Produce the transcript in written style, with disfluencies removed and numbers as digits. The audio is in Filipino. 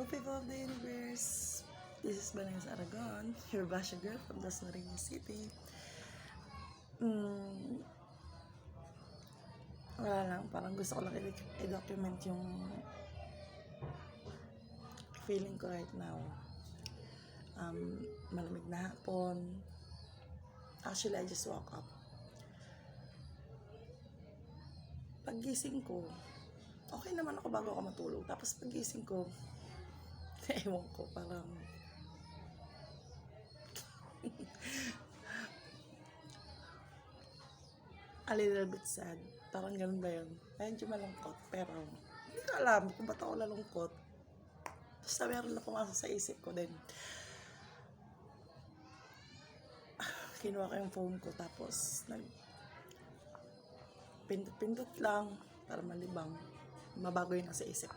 Hello people of the universe! This is Banayas Aragon, your Basha girl from Dasmariñas City. Wala lang, parang gusto ko lang i-document yung feeling ko right now. Malamig na hapon. Actually, I just woke up. Paggising ko, okay naman ako bago ako matulog. Tapos paggising ko, ewan ko, parang a little bit sad. Parang ganun ba yun? Medyo malungkot. Pero hindi ko alam kung ba't ako nalungkot. Basta meron na pumasok sa isip ko din. Kinuha ko yung phone ko tapos pindot-pindot lang para malibang. Mabago yun sa isip